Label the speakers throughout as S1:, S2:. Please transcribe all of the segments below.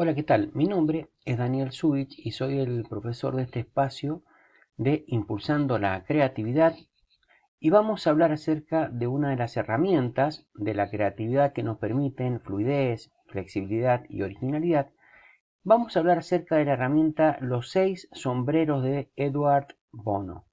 S1: Hola, ¿qué tal? Mi nombre es Daniel Zubich y soy el profesor de este espacio de Impulsando la Creatividad y vamos a hablar acerca de una de las herramientas de la creatividad que nos permiten fluidez, flexibilidad y originalidad. Vamos a hablar acerca de la herramienta Los 6 sombreros de Edward Bono.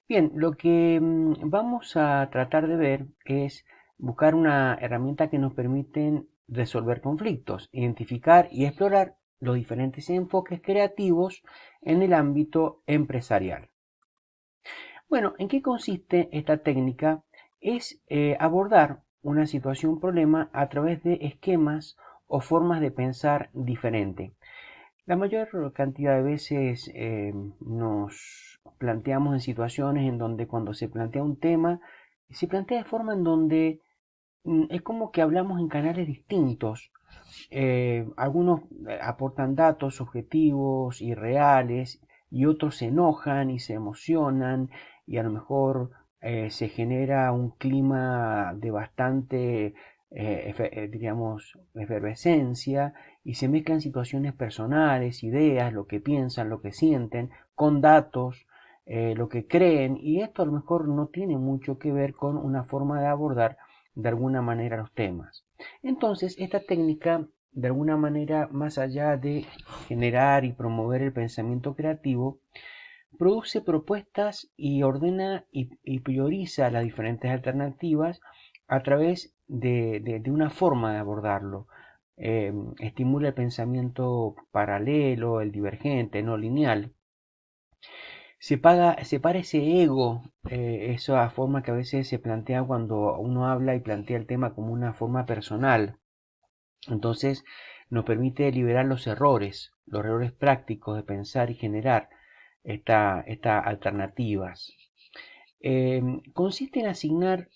S1: Bien, lo que vamos a tratar de ver es buscar una herramienta que nos permiten resolver conflictos, identificar y explorar los diferentes enfoques creativos en el ámbito empresarial. Bueno, ¿en qué consiste esta técnica? Es abordar una situación problema a través de esquemas o formas de pensar diferente. La mayor cantidad de veces nos planteamos en situaciones en donde cuando se plantea un tema, se plantea de forma en donde es como que hablamos en canales distintos. Algunos aportan datos objetivos y reales y otros se enojan y se emocionan y a lo mejor se genera un clima de bastante, diríamos, efervescencia y se mezclan situaciones personales, ideas, lo que piensan, lo que sienten, con datos, lo que creen y esto a lo mejor no tiene mucho que ver con una forma de abordar de alguna manera los temas. Entonces, esta técnica, de alguna manera, más allá de generar y promover el pensamiento creativo, produce propuestas y ordena y prioriza las diferentes alternativas a través de una forma de abordarlo. Estimula el pensamiento paralelo, el divergente, no lineal. Separa ese ego, esa forma que a veces se plantea cuando uno habla y plantea el tema como una forma personal. Entonces nos permite liberar los errores prácticos de pensar y generar estas alternativas. Consiste en asignar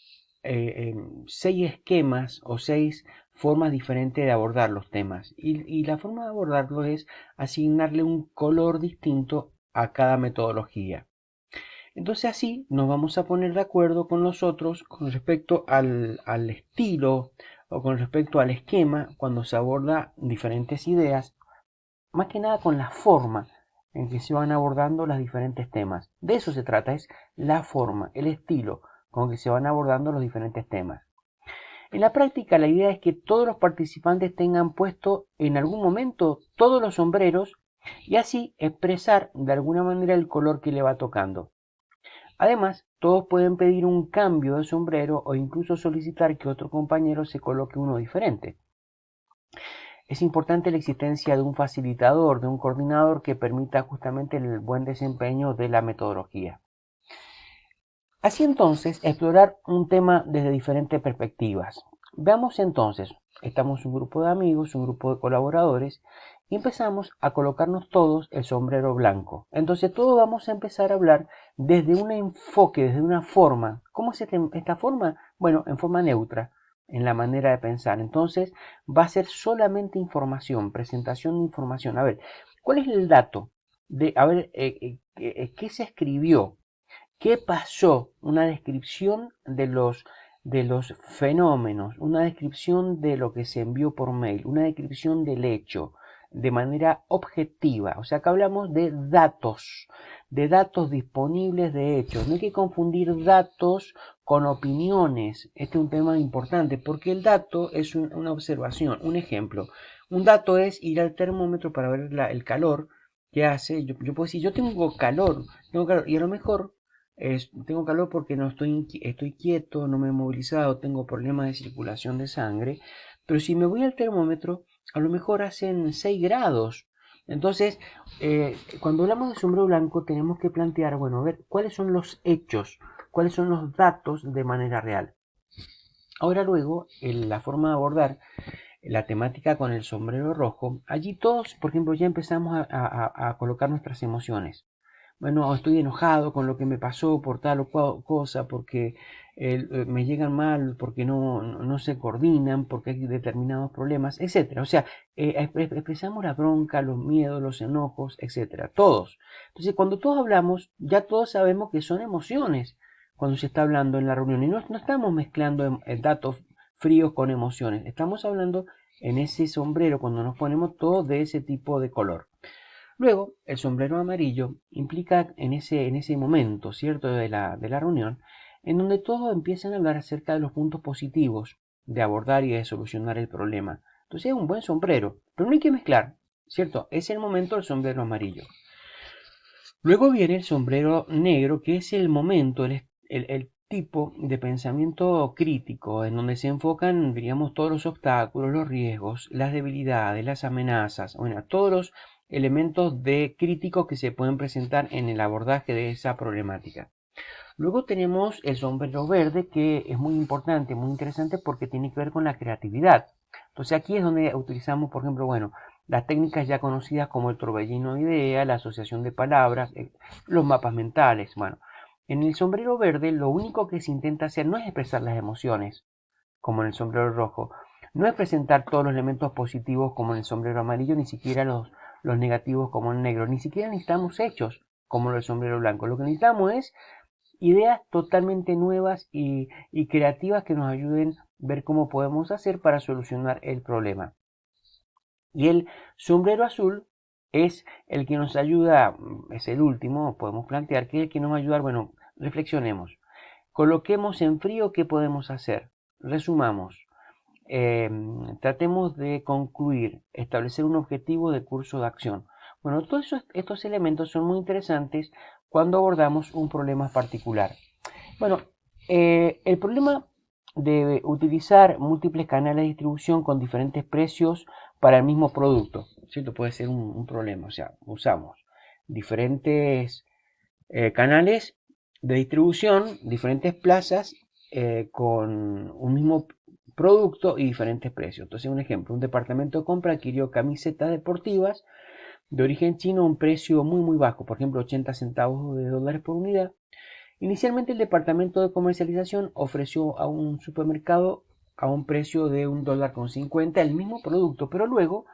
S1: 6 esquemas o 6 formas diferentes de abordar los temas. Y la forma de abordarlo es asignarle un color distinto a cada metodología. Entonces así nos vamos a poner de acuerdo con los otros con respecto al estilo o con respecto al esquema cuando se aborda diferentes ideas, más que nada con la forma en que se van abordando los diferentes temas. De eso se trata, es la forma, el estilo con que se van abordando los diferentes temas. En la práctica la idea es que todos los participantes tengan puesto en algún momento todos los sombreros y así expresar de alguna manera el color que le va tocando. Además, todos pueden pedir un cambio de sombrero o incluso solicitar que otro compañero se coloque uno diferente. Es importante la existencia de un facilitador, de un coordinador que permita justamente el buen desempeño de la metodología. Así entonces, explorar un tema desde diferentes perspectivas. Veamos entonces, estamos un grupo de amigos, un grupo de colaboradores, y empezamos a colocarnos todos el sombrero blanco. Entonces todos vamos a empezar a hablar desde un enfoque, desde una forma. ¿Cómo es esta forma? Bueno, en forma neutra, en la manera de pensar. Entonces va a ser solamente información, presentación de información. A ver, ¿cuál es el dato? A ver, ¿qué se escribió? ¿Qué pasó? Una descripción de los fenómenos, una descripción de lo que se envió por mail, una descripción del hecho de manera objetiva. O sea, que hablamos de datos disponibles de hechos. No hay que confundir datos con opiniones. Este es un tema importante porque el dato es una observación, un ejemplo. Un dato es ir al termómetro para ver el calor que hace. Yo puedo decir, yo tengo calor, y a lo mejor tengo calor porque no estoy quieto, no me he movilizado, tengo problemas de circulación de sangre, pero si me voy al termómetro, a lo mejor hacen 6 grados. Entonces, cuando hablamos de sombrero blanco, tenemos que plantear, bueno, a ver, cuáles son los hechos, cuáles son los datos de manera real. Ahora luego, la forma de abordar la temática con el sombrero rojo, allí todos, por ejemplo, ya empezamos a colocar nuestras emociones. Bueno, estoy enojado con lo que me pasó por tal o cual cosa, porque me llegan mal, porque no se coordinan, porque hay determinados problemas, etcétera. O sea, expresamos la bronca, los miedos, los enojos, etcétera. Todos. Entonces, cuando todos hablamos, ya todos sabemos que son emociones cuando se está hablando en la reunión. Y no estamos mezclando datos fríos con emociones. Estamos hablando en ese sombrero cuando nos ponemos todo de ese tipo de color. Luego, el sombrero amarillo implica en ese momento, ¿cierto?, de la reunión, en donde todos empiezan a hablar acerca de los puntos positivos de abordar y de solucionar el problema. Entonces es un buen sombrero, pero no hay que mezclar, ¿cierto? Es el momento del sombrero amarillo. Luego viene el sombrero negro, que es el momento, el tipo de pensamiento crítico, en donde se enfocan, diríamos, todos los obstáculos, los riesgos, las debilidades, las amenazas, bueno, todos los elementos de críticos que se pueden presentar en el abordaje de esa problemática. Luego tenemos el sombrero verde, que es muy importante, muy interesante porque tiene que ver con la creatividad. Entonces aquí es donde utilizamos, por ejemplo, bueno, las técnicas ya conocidas como el torbellino de ideas, la asociación de palabras, los mapas mentales. Bueno, en el sombrero verde lo único que se intenta hacer no es expresar las emociones, como en el sombrero rojo, no es presentar todos los elementos positivos como en el sombrero amarillo, ni siquiera los negativos como en el negro, ni siquiera necesitamos hechos como en el sombrero blanco. Lo que necesitamos es ideas totalmente nuevas y creativas que nos ayuden a ver cómo podemos hacer para solucionar el problema. Y el sombrero azul es el que nos ayuda, es el último, podemos plantear, que es el que nos va a ayudar, bueno, reflexionemos, coloquemos en frío qué podemos hacer, resumamos, tratemos de concluir, establecer un objetivo de curso de acción. Bueno, todos estos elementos son muy interesantes cuando abordamos un problema particular. Bueno, el problema de utilizar múltiples canales de distribución con diferentes precios para el mismo producto, ¿cierto? Puede ser un problema. O sea, usamos diferentes canales de distribución, diferentes plazas con un mismo producto y diferentes precios. Entonces, un ejemplo, un departamento de compra adquirió camisetas deportivas de origen chino a un precio muy bajo, por ejemplo, 80 centavos de dólares por unidad. Inicialmente el departamento de comercialización ofreció a un supermercado a un precio de $1.50 el mismo producto, pero luego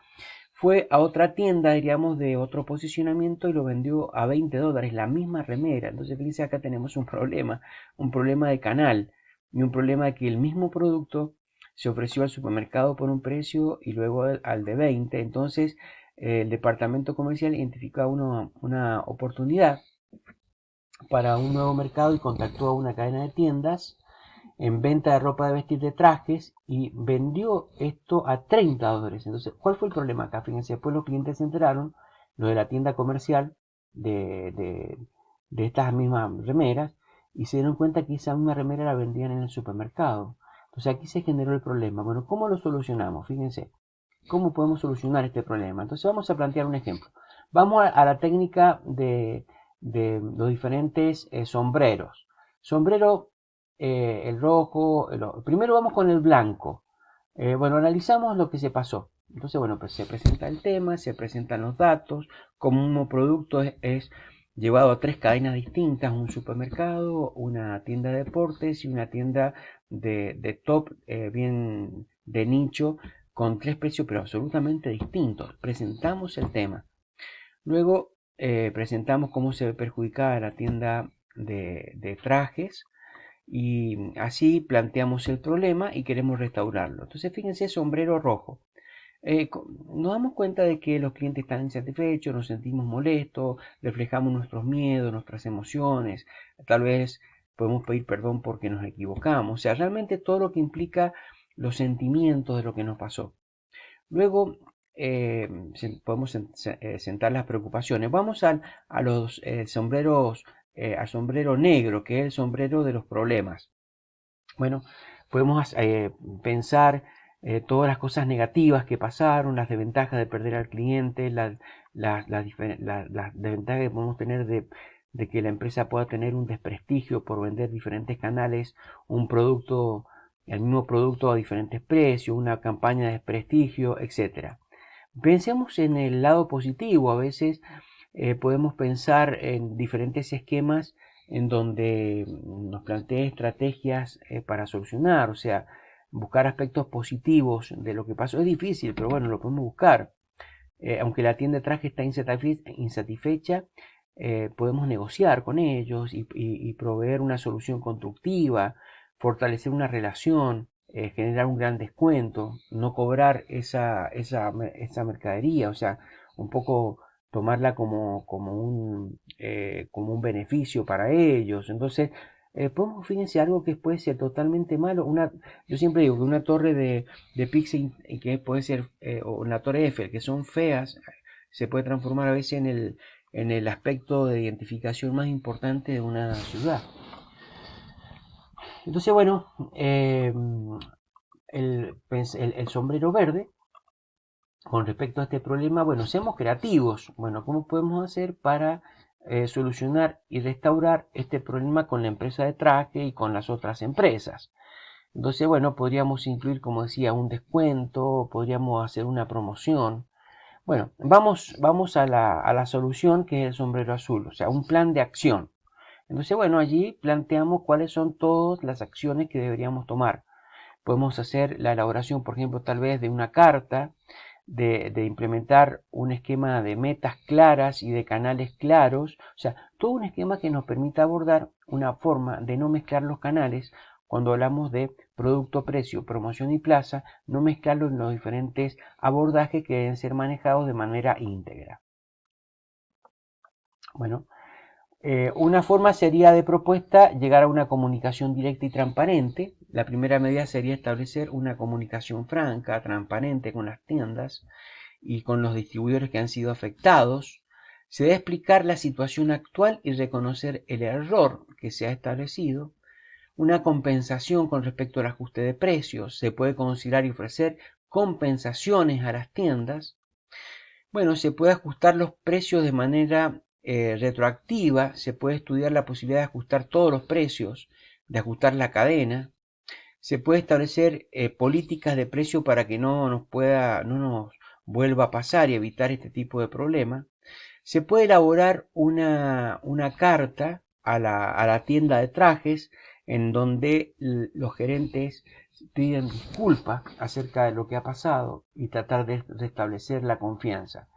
S1: fue a otra tienda, diríamos, de otro posicionamiento y lo vendió a $20, la misma remera. Entonces, fíjense, acá tenemos un problema de canal y un problema de que el mismo producto se ofreció al supermercado por un precio y luego al de 20. Entonces, el departamento comercial identificó una oportunidad para un nuevo mercado y contactó a una cadena de tiendas en venta de ropa de vestir de trajes y vendió esto a $30. Entonces, ¿cuál fue el problema acá? Fíjense, después los clientes se enteraron, lo de la tienda comercial de estas mismas remeras, y se dieron cuenta que esa misma remera la vendían en el supermercado. Entonces aquí se generó el problema. Bueno, ¿cómo lo solucionamos? Fíjense, ¿cómo podemos solucionar este problema? Entonces vamos a plantear un ejemplo. Vamos a la técnica de los diferentes sombreros. Sombrero, el rojo, primero vamos con el blanco. Bueno, analizamos lo que se pasó. Entonces, bueno, pues se presenta el tema, se presentan los datos, como un producto es llevado a tres cadenas distintas, un supermercado, una tienda de deportes y una tienda de top, bien de nicho, con tres precios pero absolutamente distintos. Presentamos el tema. Luego presentamos cómo se ve perjudicada la tienda de trajes y así planteamos el problema y queremos restaurarlo. Entonces fíjense, sombrero rojo. Nos damos cuenta de que los clientes están insatisfechos, nos sentimos molestos, reflejamos nuestros miedos, nuestras emociones, tal vez podemos pedir perdón porque nos equivocamos, o sea, realmente todo lo que implica los sentimientos de lo que nos pasó. Luego podemos sentar las preocupaciones. Vamos a los sombreros, al sombrero negro, que es el sombrero de los problemas. Bueno, podemos pensar todas las cosas negativas que pasaron, las desventajas de perder al cliente, las desventajas que podemos tener de que la empresa pueda tener un desprestigio por vender diferentes canales, un producto, el mismo producto a diferentes precios, una campaña de desprestigio, etcétera. Pensemos en el lado positivo. A veces podemos pensar en diferentes esquemas en donde nos plantea estrategias para solucionar, o sea, buscar aspectos positivos de lo que pasó. Es difícil, pero bueno, lo podemos buscar. Aunque la tienda de traje está insatisfecha, podemos negociar con ellos y proveer una solución constructiva, fortalecer una relación, generar un gran descuento, no cobrar esa mercadería, o sea, un poco tomarla como un beneficio para ellos. Entonces, podemos, fíjense, algo que puede ser totalmente malo. Yo siempre digo que una torre de Pizza que puede ser, o una torre Eiffel, que son feas, se puede transformar a veces en el aspecto de identificación más importante de una ciudad. Entonces, bueno, el sombrero verde, con respecto a este problema, bueno, seamos creativos. Bueno, ¿cómo podemos hacer para solucionar y restaurar este problema con la empresa de traje y con las otras empresas? Entonces, bueno, podríamos incluir, como decía, un descuento, podríamos hacer una promoción. Bueno, vamos a la solución, que es el sombrero azul, o sea, un plan de acción. Entonces, bueno, allí planteamos cuáles son todas las acciones que deberíamos tomar. Podemos hacer la elaboración, por ejemplo, tal vez de una carta, de implementar un esquema de metas claras y de canales claros, o sea, todo un esquema que nos permita abordar una forma de no mezclar los canales cuando hablamos de producto, precio, promoción y plaza, no mezclarlo en los diferentes abordajes que deben ser manejados de manera íntegra. Bueno, una forma sería de propuesta llegar a una comunicación directa y transparente. La primera medida sería establecer una comunicación franca, transparente con las tiendas y con los distribuidores que han sido afectados. Se debe explicar la situación actual y reconocer el error que se ha establecido. Una compensación con respecto al ajuste de precios. Se puede considerar y ofrecer compensaciones a las tiendas. Bueno, se puede ajustar los precios de manera retroactiva, se puede estudiar la posibilidad de ajustar todos los precios, de ajustar la cadena, se puede establecer políticas de precio para que no nos vuelva a pasar y evitar este tipo de problema. Se puede elaborar una carta a la tienda de trajes en donde los gerentes piden disculpas acerca de lo que ha pasado y tratar de restablecer la confianza.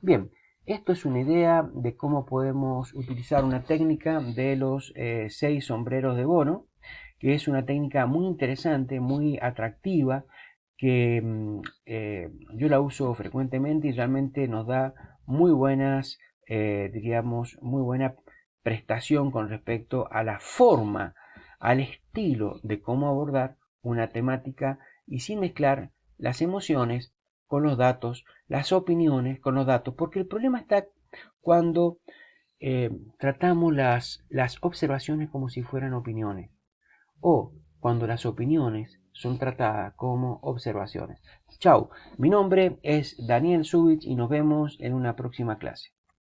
S1: Bien, esto es una idea de cómo podemos utilizar una técnica de los 6 sombreros de Bono, que es una técnica muy interesante, muy atractiva, que yo la uso frecuentemente y realmente nos da muy buenas, diríamos, muy buena prestación con respecto a la forma, al estilo de cómo abordar una temática y sin mezclar las emociones con los datos, las opiniones con los datos, porque el problema está cuando tratamos las observaciones como si fueran opiniones o cuando las opiniones son tratadas como observaciones. Chao, mi nombre es Daniel Zubich y nos vemos en una próxima clase.